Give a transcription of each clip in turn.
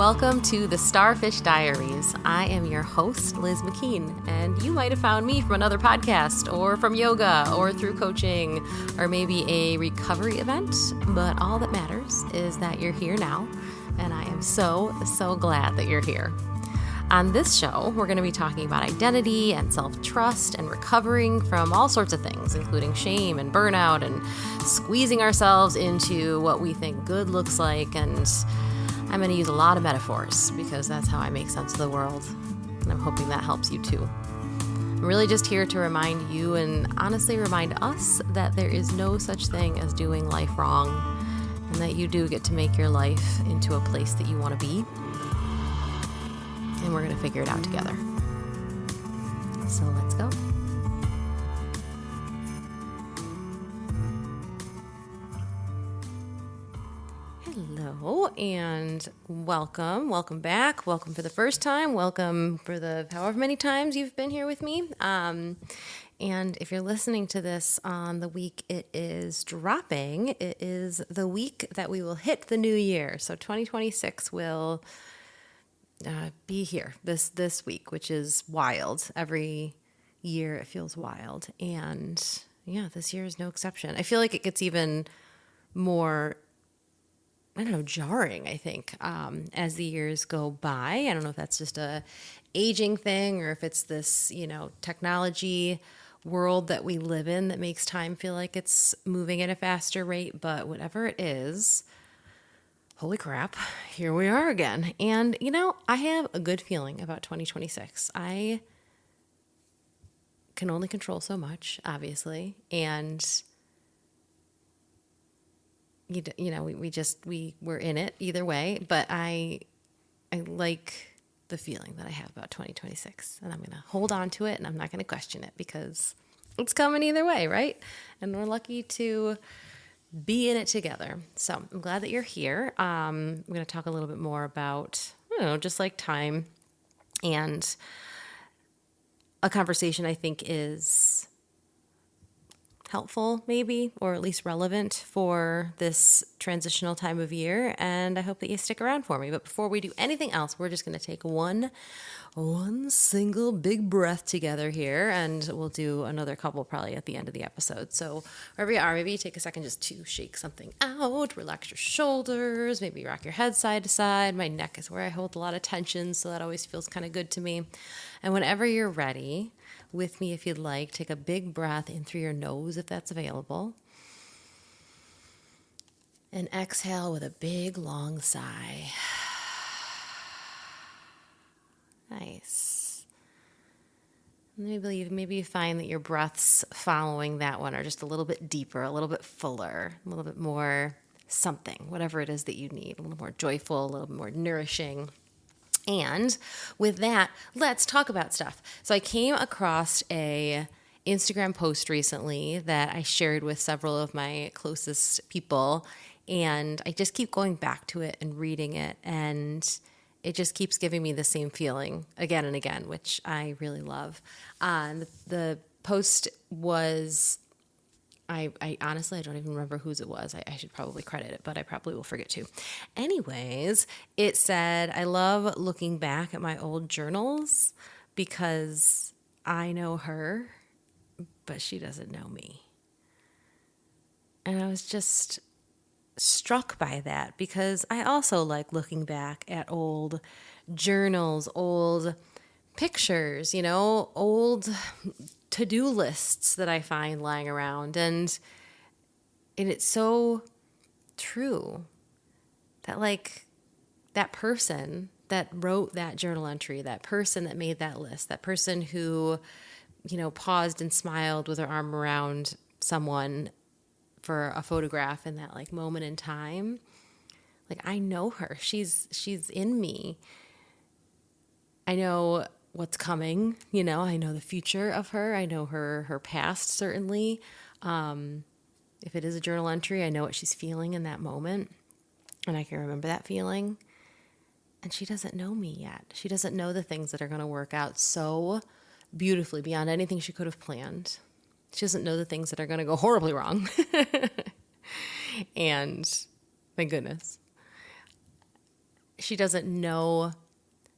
Welcome to the Starfish Diaries. I am your host, Liz McKean, and you might have found me from another podcast or from yoga or through coaching or maybe a recovery event, but all that matters is that you're here now, and I am so glad that you're here. On this show, we're going to be talking about identity and self-trust and recovering from all sorts of things, including shame and burnout and squeezing ourselves into what we think good looks like. And I'm going to use a lot of metaphors because that's how I make sense of the world. And I'm hoping that helps you too. I'm really just here to remind you and honestly remind us that there is no such thing as doing life wrong and that you do get to make your life into a place that you want to be. And we're going to figure it out together. So let's go. Hello and welcome. Welcome back. Welcome for the first time. Welcome for the however many times you've been here with me. And if you're listening to this on the week it is dropping, it is the week that we will hit the new year. So 2026 will be here this week, which is wild. Every year it feels wild. And yeah, this year is no exception. I feel like it gets even more, jarring, I think, as the years go by. I don't know if that's just a aging thing or if it's this, technology world that we live in that makes time feel like it's moving at a faster rate. But whatever it is, holy crap, here we are again. And, I have a good feeling about 2026. I can only control so much, obviously. And, we're in it either way. But I like the feeling that I have about 2026. And I'm going to hold on to it and I'm not going to question it because it's coming either way, right? And we're lucky to be in it together. So I'm glad that you're here. I'm going to talk a little bit more about, just like time and a conversation I think is helpful maybe, or at least relevant for this transitional time of year. And I hope that you stick around for me. But before we do anything else, we're just going to take one single big breath together here, and we'll do another couple probably at the end of the episode. So wherever you are, maybe take a second just to shake something out, relax your shoulders, maybe rock your head side to side. My neck is where I hold a lot of tension, so that always feels kind of good to me. And whenever you're ready, with me if you'd like, take a big breath in through your nose if that's available. And exhale with a big long sigh. Nice. Maybe you find that your breaths following that one are just a little bit deeper, a little bit fuller, a little bit more something, whatever it is that you need, a little more joyful, a little bit more nourishing. And with that, let's talk about stuff. So I came across a Instagram post recently that I shared with several of my closest people, and I just keep going back to it and reading it, and it just keeps giving me the same feeling again and again, which I really love. The post was, I honestly, I don't even remember whose it was. I should probably credit it, but I probably will forget to. Anyways, it said, I love looking back at my old journals because I know her, but she doesn't know me. And I was just struck by that because I also like looking back at old journals, old pictures, old to-do lists that I find lying around. And it's so true that that person that wrote that journal entry, that person that made that list, that person who, paused and smiled with her arm around someone for a photograph in that moment in time. I know her. She's in me. I know what's coming, I know the future of her. I know her past, certainly. If it is a journal entry, I know what she's feeling in that moment, and I can remember that feeling. And she doesn't know me yet. She doesn't know the things that are going to work out so beautifully beyond anything she could have planned. She doesn't know the things that are going to go horribly wrong. And thank goodness. She doesn't know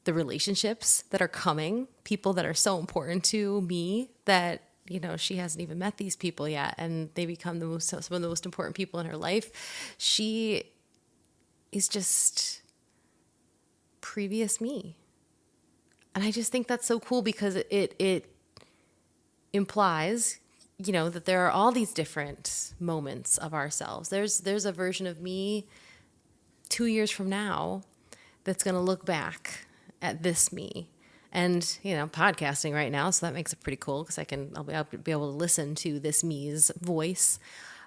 the relationships that are coming, people that are so important to me that, she hasn't even met these people yet, and they become some of the most important people in her life. She is just previous me. And I just think that's so cool because it implies, that there are all these different moments of ourselves. There's a version of me 2 years from now that's going to look back at this me. And, podcasting right now, so that makes it pretty cool because I'll be able to listen to this me's voice.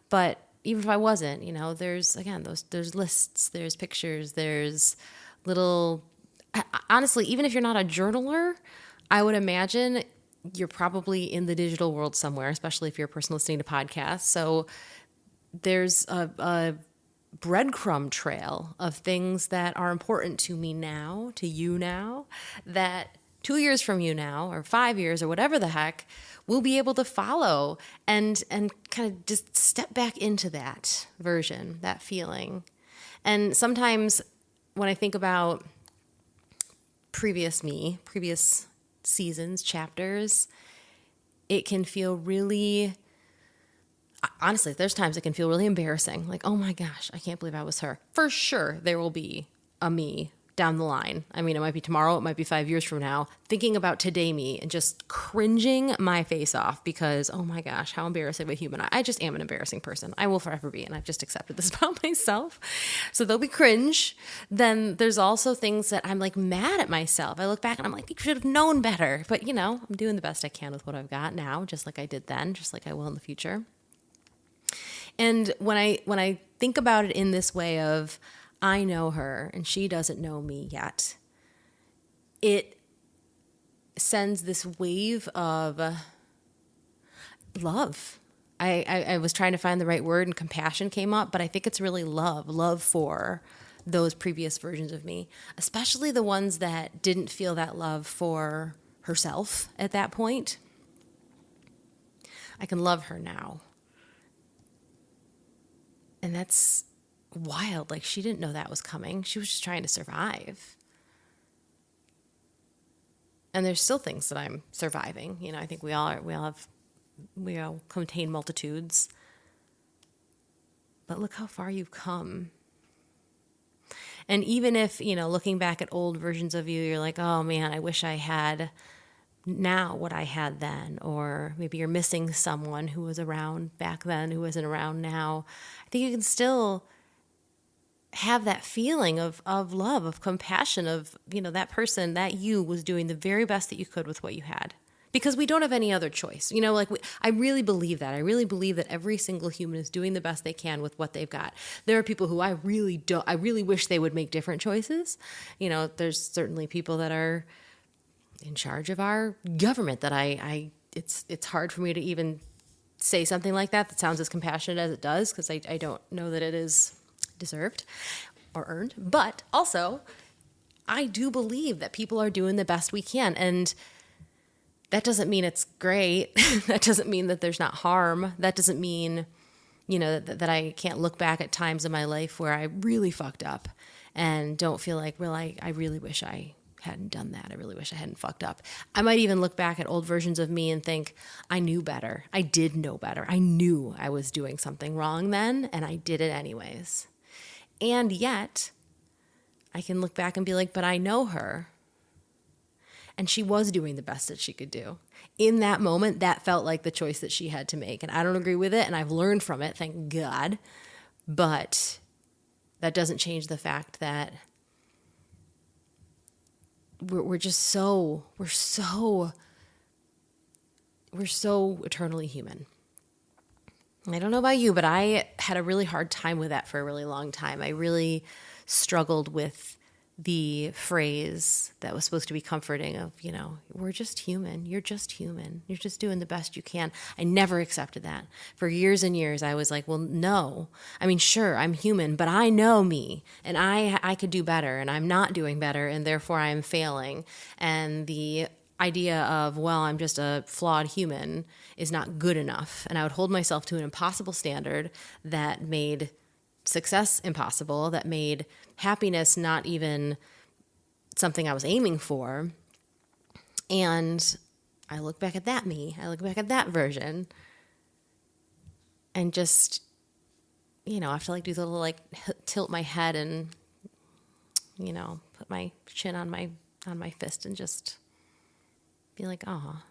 But even if I wasn't, there's lists, there's pictures, there's little, honestly, even if you're not a journaler, I would imagine you're probably in the digital world somewhere, especially if you're a person listening to podcasts. So there's a breadcrumb trail of things that are important to me now, to you now, that 2 years from you now, or 5 years, or whatever the heck, we'll be able to follow and kind of just step back into that version, that feeling. And sometimes when I think about previous me, previous seasons, chapters, it can feel really, honestly, there's times it can feel really embarrassing. Like, oh my gosh, I can't believe I was her. For sure, there will be a me down the line. I mean, it might be tomorrow, it might be 5 years from now, thinking about today me and just cringing my face off because, oh my gosh, how embarrassing of a human. I just am an embarrassing person. I will forever be, and I've just accepted this about myself. So there'll be cringe. Then there's also things that I'm like mad at myself. I look back and I'm like, you should have known better. But, I'm doing the best I can with what I've got now, just like I did then, just like I will in the future. And when I think about it in this way of, I know her and she doesn't know me yet, it sends this wave of love. I was trying to find the right word and compassion came up, but I think it's really love for those previous versions of me, especially the ones that didn't feel that love for herself at that point. I can love her now. And that's wild. Like, she didn't know that was coming. She was just trying to survive. And there's still things that I'm surviving. I think we all contain multitudes. But look how far you've come. And even if, looking back at old versions of you, you're like, oh man, I wish I had now what I had then. Or maybe you're missing someone who was around back then who isn't around now. I think you can still have that feeling of love, of compassion, of, that person, that you was doing the very best that you could with what you had. Because we don't have any other choice. I really believe that. I really believe that every single human is doing the best they can with what they've got. There are people who I really wish they would make different choices. There's certainly people that are in charge of our government that it's hard for me to even say something like that sounds as compassionate as it does, because I don't know that it is deserved or earned. But also, I do believe that people are doing the best we can. And that doesn't mean it's great. That doesn't mean that there's not harm. That doesn't mean, that I can't look back at times in my life where I really fucked up and don't feel like, well, I really wish I hadn't done that. I really wish I hadn't fucked up. I might even look back at old versions of me and think, I knew better. I did know better. I knew I was doing something wrong then, and I did it anyways. And yet, I can look back and be like, but I know her. And she was doing the best that she could do. In that moment, that felt like the choice that she had to make. And I don't agree with it, and I've learned from it, thank God. But that doesn't change the fact that we're so eternally human. I don't know about you, but I had a really hard time with that for a really long time. I really struggled with the phrase that was supposed to be comforting of, we're just human. You're just human. You're just doing the best you can. I never accepted that. For years and years, I was like, well, no. I mean, sure, I'm human, but I know me, and I could do better, and I'm not doing better, and therefore I'm failing. And the idea of, well, I'm just a flawed human is not good enough. And I would hold myself to an impossible standard that made success impossible, that made happiness not even something I was aiming for. And I look back at that me, I look back at that version, and just, I have to do the little tilt my head and, put my chin on my fist and just be like, "Aw,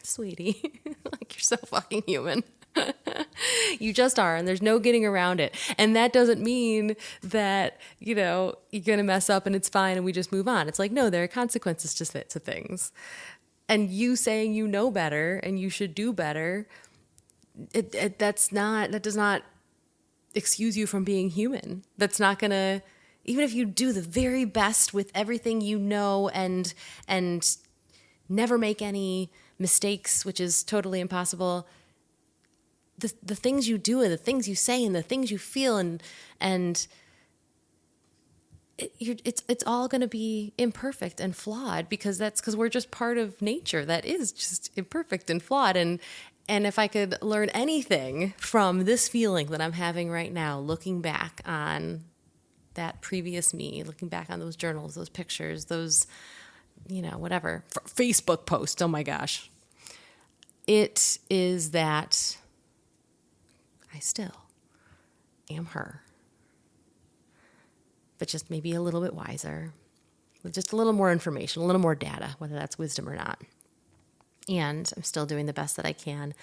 sweetie, you're so fucking human." You just are, and there's no getting around it. And that doesn't mean that, you're going to mess up and it's fine and we just move on. It's no, there are consequences to things. And you saying you know better and you should do better, that does not excuse you from being human. That's not going to, even if you do the very best with everything you know and never make any mistakes, which is totally impossible, the things you do and the things you say and the things you feel and it's all going to be imperfect and flawed, because we're just part of nature that is just imperfect and flawed. And if I could learn anything from this feeling that I'm having right now, looking back on that previous me, looking back on those journals, those pictures, those, whatever, Facebook posts, oh my gosh, it is that I still am her, but just maybe a little bit wiser, with just a little more information, a little more data, whether that's wisdom or not. And I'm still doing the best that I can.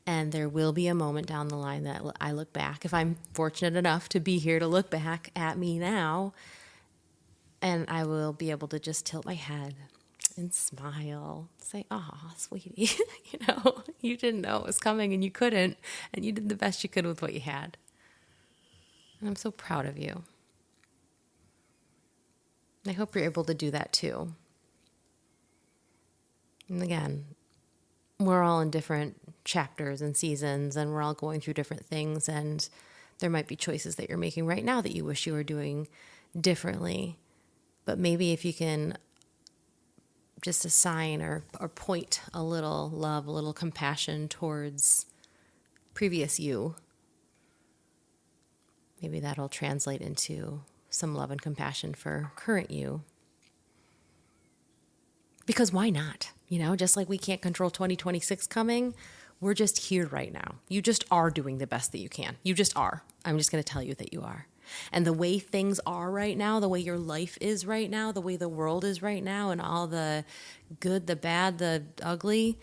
And there will be a moment down the line that I look back, if I'm fortunate enough to be here to look back at me now, and I will be able to just tilt my head and smile, say, "Aw, sweetie, you didn't know it was coming and you couldn't, and you did the best you could with what you had. And I'm so proud of you." I hope you're able to do that too. And again, we're all in different chapters and seasons, and we're all going through different things, and there might be choices that you're making right now that you wish you were doing differently. But maybe if you can just assign or point a little love, a little compassion towards previous you, maybe that'll translate into some love and compassion for current you. Because why not? Just like we can't control 2026 coming, we're just here right now. You just are doing the best that you can. You just are. I'm just going to tell you that you are. And the way things are right now, the way your life is right now, the way the world is right now, and all the good, the bad, the ugly,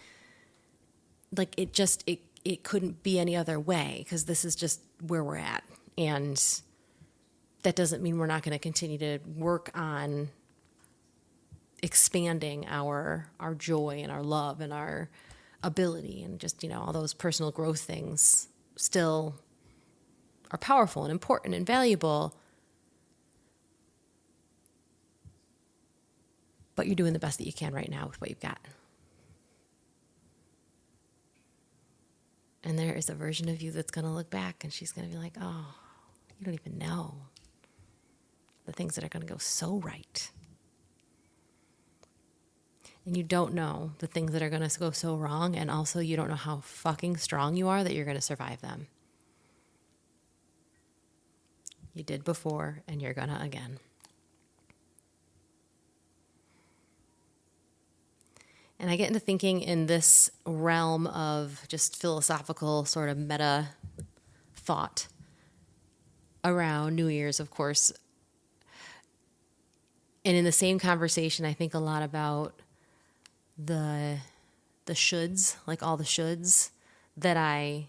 it couldn't be any other way, because this is just where we're at. And that doesn't mean we're not going to continue to work on expanding our joy and our love and our ability, and just, all those personal growth things still are powerful and important and valuable. But you're doing the best that you can right now with what you've got. And there is a version of you that's going to look back and she's going to be like, "Oh, you don't even know the things that are going to go so right. And you don't know the things that are going to go so wrong, and also you don't know how fucking strong you are that you're going to survive them. You did before, and you're going to again." And I get into thinking in this realm of just philosophical sort of meta thought around New Year's, of course. And in the same conversation, I think a lot about the shoulds, like all the shoulds that I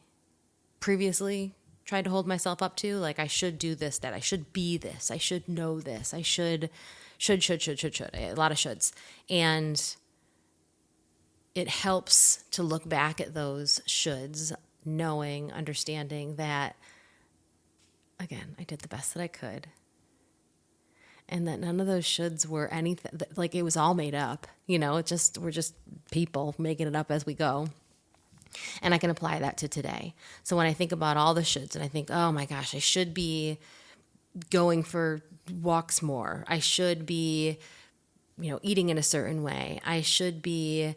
previously tried to hold myself up to. Like, I should do this, that I should be this, I should know this, I should, a lot of shoulds. And it helps to look back at those shoulds, knowing, understanding that, again, I did the best that I could. And that none of those shoulds were anything, like it was all made up, we're just people making it up as we go. And I can apply that to today. So when I think about all the shoulds and I think, oh my gosh, I should be going for walks more. I should be, eating in a certain way. I should be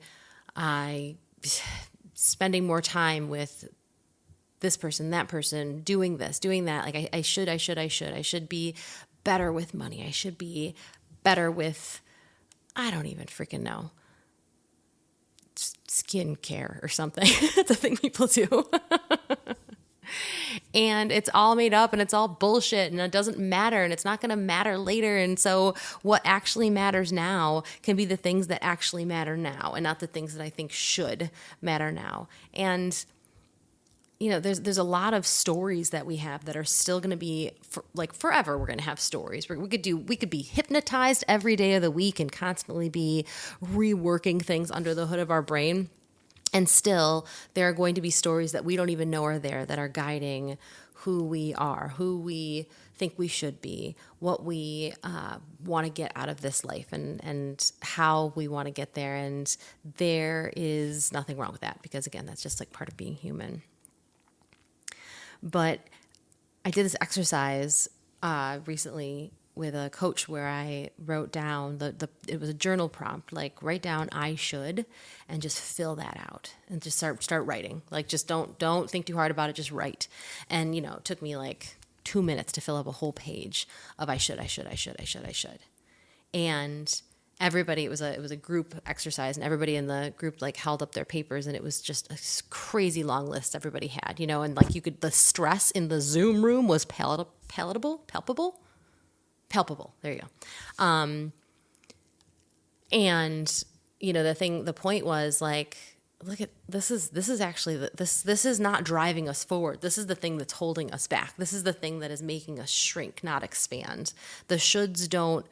spending more time with this person, that person, doing this, doing that. Like I should be better with money. I should be better with, I don't even freaking know, skincare or something. That's a thing people do. And it's all made up and it's all bullshit and it doesn't matter and it's not going to matter later. And so what actually matters now can be the things that actually matter now and not the things that I think should matter now. And there's a lot of stories that we have that are still going to be forever. We're going to have stories. We could be hypnotized every day of the week and constantly be reworking things under the hood of our brain. And still, there are going to be stories that we don't even know are there that are guiding who we are, who we think we should be, what we want to get out of this life, and how we want to get there. And there is nothing wrong with that because, again, that's just like part of being human. But I did this exercise recently with a coach where I wrote down it was a journal prompt, like write down I should, and just fill that out and just start writing. Like just don't think too hard about it, just write. And it took me like 2 minutes to fill up a whole page of I should. And everybody, it was a group exercise, and everybody in the group like held up their papers, and it was just a crazy long list everybody had, and like the stress in the Zoom room was palpable. There you go. And the point was like, look at this is actually this is not driving us forward. This is the thing that's holding us back. This is the thing that is making us shrink, not expand. The shoulds don't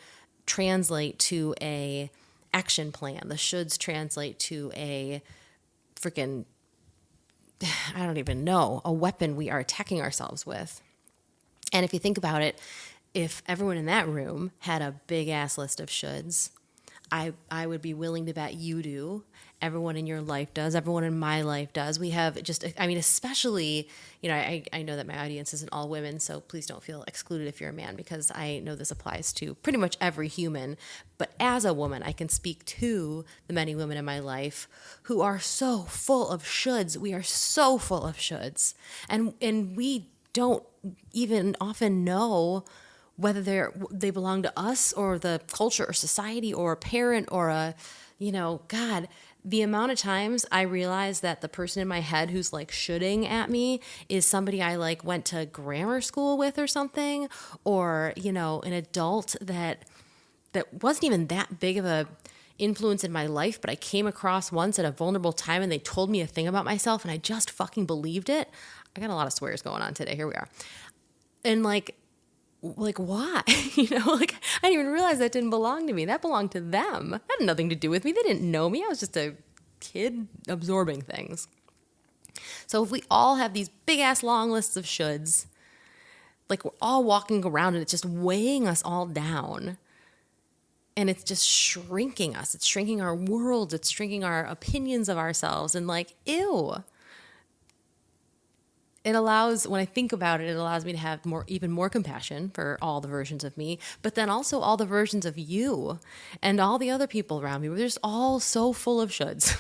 translate to a action plan. The shoulds translate to a freaking, I don't even know, a weapon we are attacking ourselves with. And if you think about it, if everyone in that room had a big ass list of shoulds, I would be willing to bet you do. Everyone in your life does. Everyone in my life does. We have especially, I know that my audience isn't all women, so please don't feel excluded if you're a man, because I know this applies to pretty much every human. But as a woman, I can speak to the many women in my life who are so full of shoulds. We are so full of shoulds. And we don't even often know whether they belong to us or the culture or society or a parent or God, the amount of times I realize that the person in my head who's like shoulding at me is somebody I like went to grammar school with or something, or, an adult that wasn't even that big of a influence in my life, but I came across once at a vulnerable time and they told me a thing about myself and I just fucking believed it. I got a lot of swears going on today. Here we are. And like why? I didn't even realize that didn't belong to me. That belonged to them. That had nothing to do with me. They didn't know me. I was just a kid absorbing things. So if we all have these big ass long lists of shoulds, like we're all walking around and it's just weighing us all down, and it's just shrinking us. It's shrinking our world. It's shrinking our opinions of ourselves, and like, ew. It allows, when I think about it, it allows me to have even more compassion for all the versions of me, but then also all the versions of you and all the other people around me. We're just all so full of shoulds.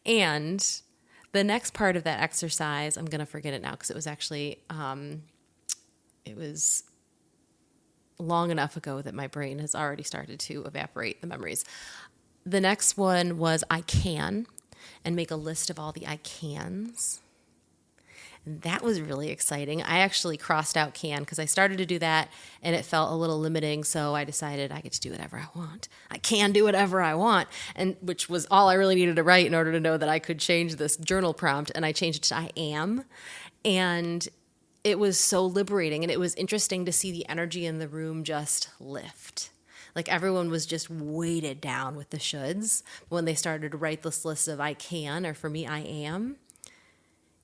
And the next part of that exercise, I'm going to forget it now because it was actually, it was long enough ago that my brain has already started to evaporate the memories. The next one was I can. And make a list of all the I cans. And that was really exciting. I actually crossed out can because I started to do that and it felt a little limiting. So I decided I get to do whatever I want. I can do whatever I want. And which was all I really needed to write in order to know that I could change this journal prompt. And I changed it to I am. And it was so liberating. And it was interesting to see the energy in the room just lift. Like everyone was just weighted down with the shoulds when they started to write this list of I can, or for me, I am,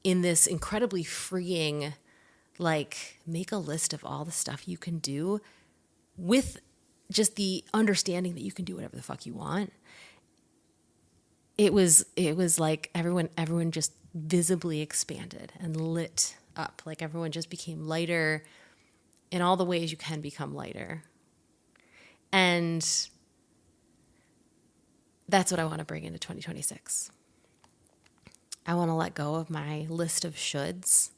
in this incredibly freeing, like make a list of all the stuff you can do with just the understanding that you can do whatever the fuck you want. It was like everyone just visibly expanded and lit up. Like everyone just became lighter in all the ways you can become lighter. And that's what I want to bring into 2026. I want to let go of my list of shoulds.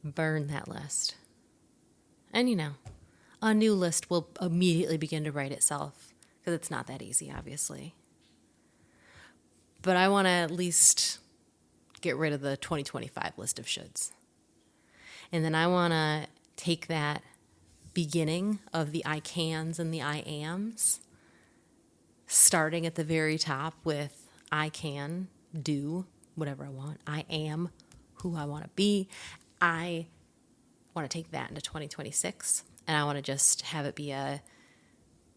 Burn that list. And a new list will immediately begin to write itself because it's not that easy, obviously. But I want to at least get rid of the 2025 list of shoulds. And then I want to take that beginning of the I cans and the I ams, starting at the very top with I can do whatever I want. I am who I want to be. I want to take that into 2026, and I want to just have it be a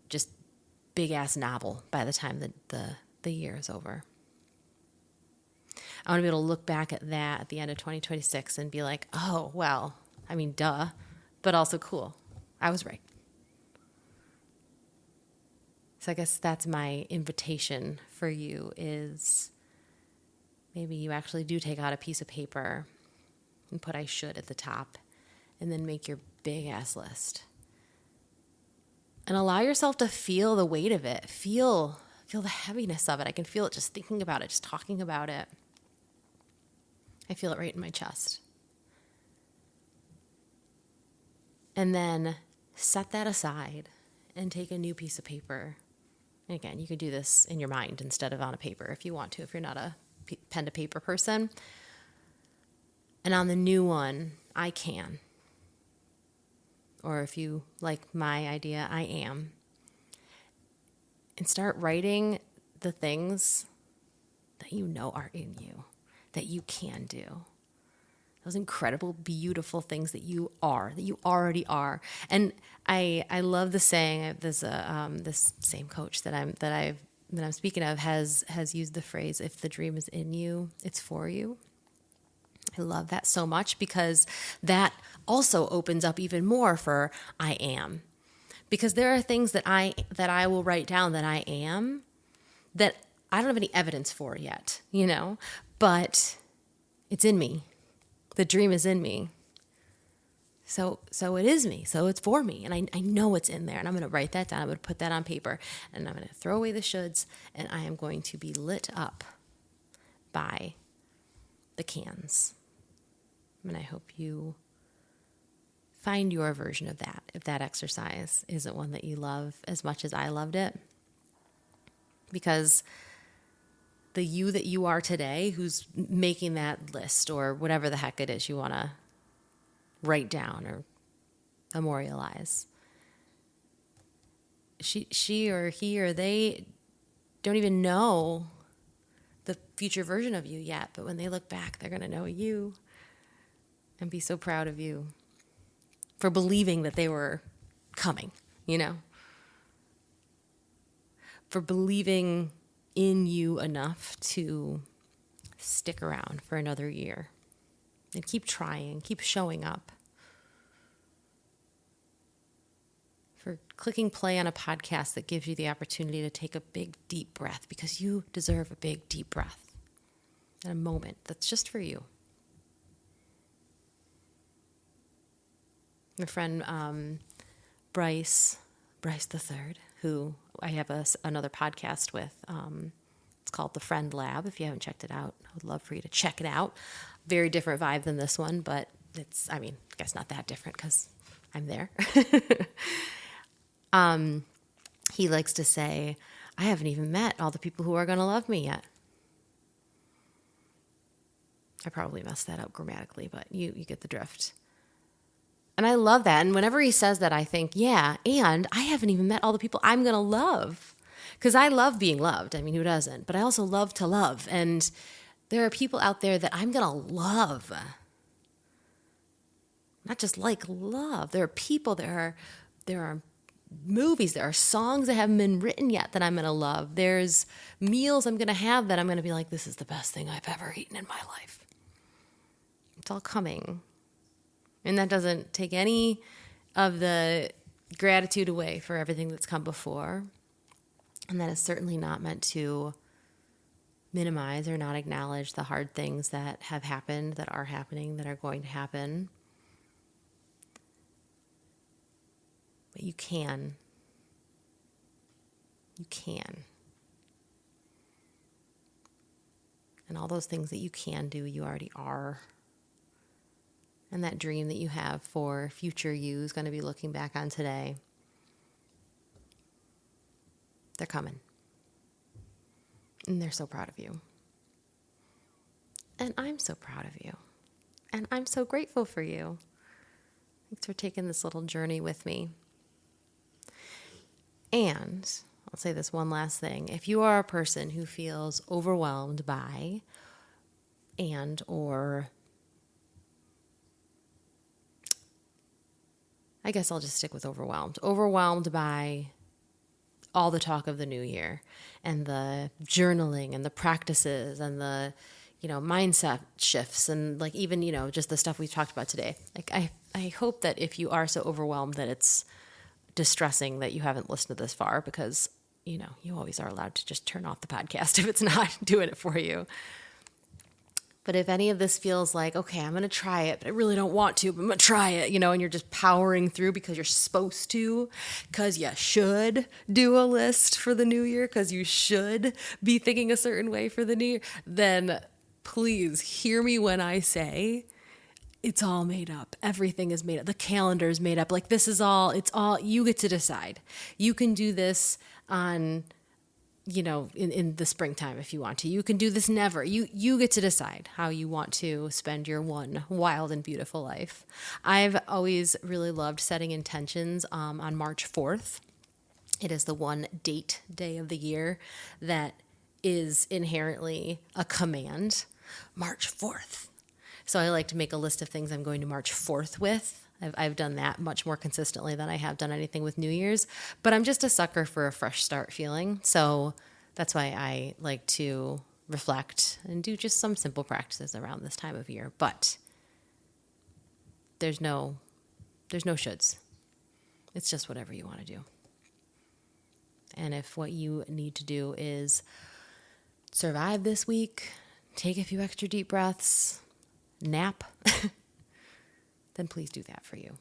just big-ass novel by the time the year is over. I want to be able to look back at that at the end of 2026 and be like, oh, well, I mean, duh, but also cool. I was right. So I guess that's my invitation for you is maybe you actually do take out a piece of paper and put I should at the top and then make your big ass list. And allow yourself to feel the weight of it. Feel the heaviness of it. I can feel it just thinking about it, just talking about it. I feel it right in my chest. And then set that aside and take a new piece of paper. And again, you could do this in your mind instead of on a paper if you want to, if you're not a pen to paper person. And on the new one, I can. Or if you like my idea, I am. And start writing the things that you know are in you, that you can do. Those incredible, beautiful things that you are, that you already are. And I love the saying. There's this same coach that I'm speaking of has used the phrase, "If the dream is in you, it's for you." I love that so much because that also opens up even more for I am. Because there are things that I will write down that I am that I don't have any evidence for yet, but it's in me. The dream is in me. So it is me. So it's for me. And I know it's in there. And I'm going to write that down. I'm going to put that on paper. And I'm going to throw away the shoulds. And I am going to be lit up by the cans. And I hope you find your version of that, if that exercise isn't one that you love as much as I loved it. Because the you that you are today, who's making that list or whatever the heck it is you want to write down or memorialize, she or he or they don't even know the future version of you yet. But when they look back, they're going to know you and be so proud of you for believing that they were coming, for believing in you enough to stick around for another year and keep trying, keep showing up, for clicking play on a podcast that gives you the opportunity to take a big, deep breath because you deserve a big, deep breath in a moment that's just for you. My friend Bryce the Third, who I have another podcast with. It's called The Friend Lab. If you haven't checked it out, I would love for you to check it out. Very different vibe than this one, but I guess not that different because I'm there. He likes to say, I haven't even met all the people who are going to love me yet. I probably messed that up grammatically, but you get the drift. And I love that. And whenever he says that, I think, yeah, and I haven't even met all the people I'm going to love. Because I love being loved. Who doesn't? But I also love to love. And there are people out there that I'm going to love. Not just like love. There are people, there are movies, there are songs that haven't been written yet that I'm going to love. There's meals I'm going to have that I'm going to be like, this is the best thing I've ever eaten in my life. It's all coming. And that doesn't take any of the gratitude away for everything that's come before. And that is certainly not meant to minimize or not acknowledge the hard things that have happened, that are happening, that are going to happen. But you can. You can. And all those things that you can do, you already are. And that dream that you have for future you is going to be looking back on today. They're coming. And they're so proud of you. And I'm so proud of you. And I'm so grateful for you. Thanks for taking this little journey with me. And I'll say this one last thing. If you are a person who feels overwhelmed by or I guess I'll just stick with overwhelmed. Overwhelmed by all the talk of the new year and the journaling and the practices and the, mindset shifts and like even, just the stuff we've talked about today. Like I hope that if you are so overwhelmed that it's distressing that you haven't listened to this far because, you always are allowed to just turn off the podcast if it's not doing it for you. But if any of this feels like, okay, I'm going to try it, but I really don't want to, but I'm going to try it, and you're just powering through because you're supposed to, because you should do a list for the new year, because you should be thinking a certain way for the new year, then please hear me when I say it's all made up. Everything is made up. The calendar is made up. Like it's all, you get to decide. You can do this on in the springtime if you want to. You can do this never. You get to decide how you want to spend your one wild and beautiful life. I've always really loved setting intentions on March 4th. It is the one day of the year that is inherently a command. March 4th. So I like to make a list of things I'm going to March 4th with. I've done that much more consistently than I have done anything with New Year's, but I'm just a sucker for a fresh start feeling. So that's why I like to reflect and do just some simple practices around this time of year. But there's no shoulds. It's just whatever you want to do. And if what you need to do is survive this week, take a few extra deep breaths, nap, then please do that for you.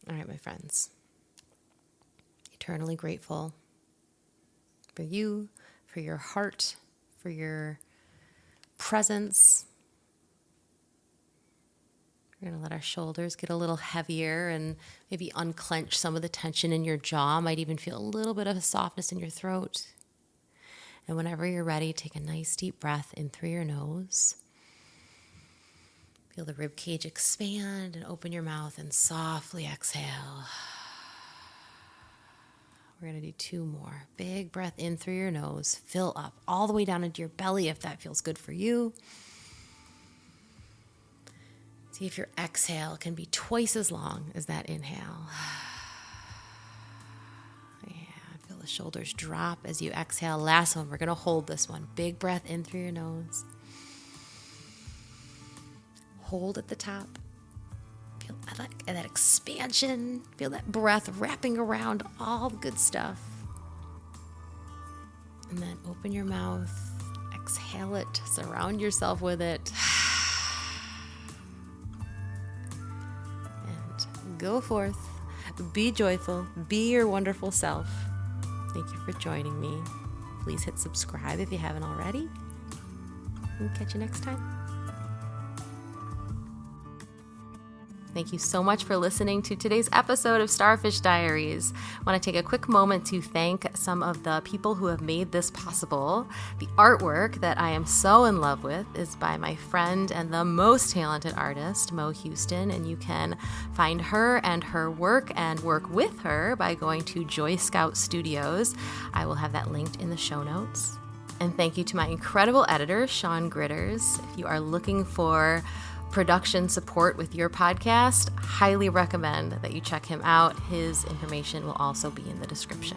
All right, my friends. Eternally grateful for you, for your heart, for your presence. We're going to let our shoulders get a little heavier and maybe unclench some of the tension in your jaw. Might even feel a little bit of a softness in your throat. And whenever you're ready, take a nice deep breath in through your nose. Feel the rib cage expand and open your mouth and softly exhale. We're going to do 2 more. Big breath in through your nose. Fill up all the way down into your belly if that feels good for you. See if your exhale can be twice as long as that inhale. Feel the shoulders drop as you exhale. Last one, we're going to hold this one. Big breath in through your nose. Hold at the top. Feel that expansion. Feel that breath wrapping around all the good stuff. And then open your mouth. Exhale it. Surround yourself with it. And go forth. Be joyful. Be your wonderful self. Thank you for joining me. Please hit subscribe if you haven't already. And catch you next time. Thank you so much for listening to today's episode of Starfish Diaries. I want to take a quick moment to thank some of the people who have made this possible. The artwork that I am so in love with is by my friend and the most talented artist, Mo Houston, and you can find her and her work and work with her by going to Joy Scout Studios. I will have that linked in the show notes. And thank you to my incredible editor, Sean Gritters. If you are looking for production support with your podcast, highly recommend that you check him out. His information will also be in the description.